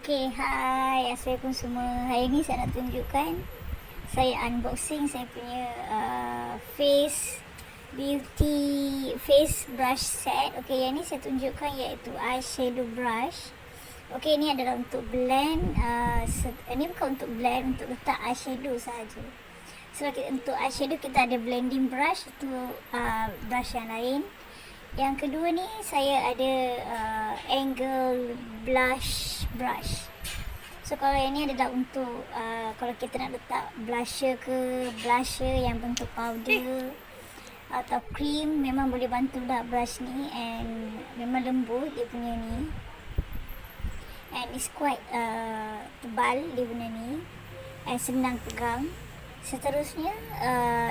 Okay, hai, Assalamualaikum semua. Hari ni saya nak tunjukkan saya unboxing saya punya face brush set. Okay, yang ni saya tunjukkan iaitu eyeshadow brush. Okay, ni adalah untuk blend. Ini bukan untuk blend, untuk letak eyeshadow sahaja. So untuk eyeshadow kita ada blending brush, itu brush yang lain. Yang kedua ni saya ada angle blush brush. So kalau yang ni adalah untuk kalau kita nak letak blusher yang bentuk powder atau cream, memang boleh bantu lah brush ni, and memang lembut dia punya ni, and it's quite tebal dia punya ni, and senang pegang. Seterusnya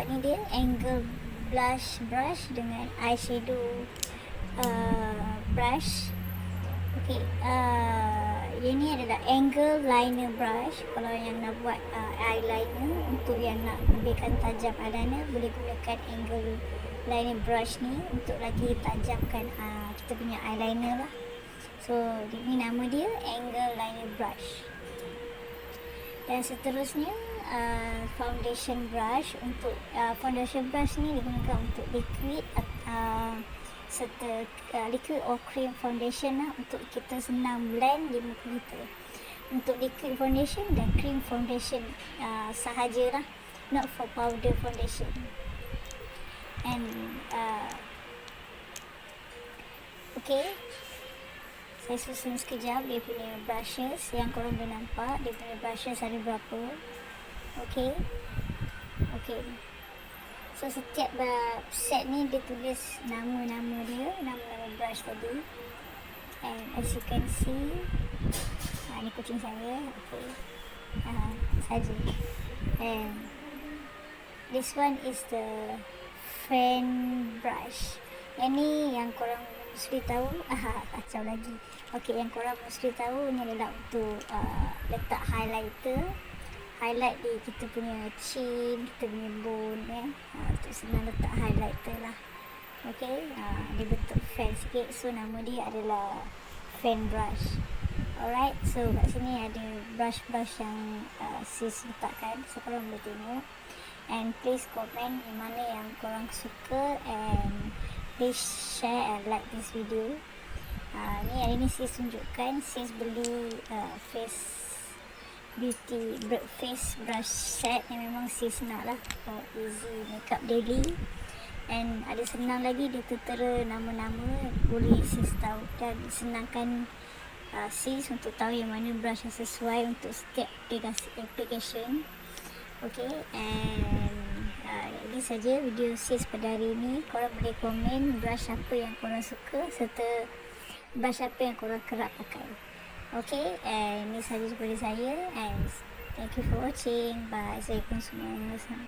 ni dia angle blush brush dengan eyeshadow brush. Okay, yang ni adalah angle liner brush. Kalau yang nak buat eyeliner, untuk yang nak lebihkan tajam eyeliner, boleh gunakan angle liner brush ni untuk lagi tajamkan kita punya eyeliner lah. So ini nama dia angle liner brush. Dan seterusnya foundation brush. Untuk foundation brush ni digunakan untuk liquid serta liquid or cream foundation lah, untuk kita senang blend di muka kita. Untuk liquid foundation dan cream foundation sahaja lah, not for powder foundation. And okay, saya susun sekejap dia punya brushes. Yang korang boleh nampak dia punya brushes ada berapa. Okay, so setiap set ni dia tulis nama-nama dia, nama-nama brush tadi. And as you can see, ni kucing saya. Okay, saja. And this one is the fan brush. Yang ni yang korang mesti tahu. Kacau lagi. Okay, yang korang mesti tahu ni adalah untuk letak highlight di kita punya chin, kita punya bone untuk senang letak highlighter lah. Okay, dia bentuk fan sikit, so nama dia adalah fan brush. Alright, so kat sini ada brush yang sis letakkan, so korang boleh tengok. And please comment yang mana yang korang suka, and please share and like this video. Ni hari ni sis tunjukkan, sis beli face brush set yang memang sis nak lah for easy makeup daily. And ada senang lagi, dia tertera nama-nama, boleh sis tahu dan senangkan sis untuk tahu yang mana brush yang sesuai untuk setiap application. Okay, and ini saja video sis pada hari ini. Korang boleh komen brush apa yang korang suka serta brush apa yang korang kerap pakai. Okay, and ini sahaja daripada saya, and thank you for watching. Bye. Assalamualaikum semua.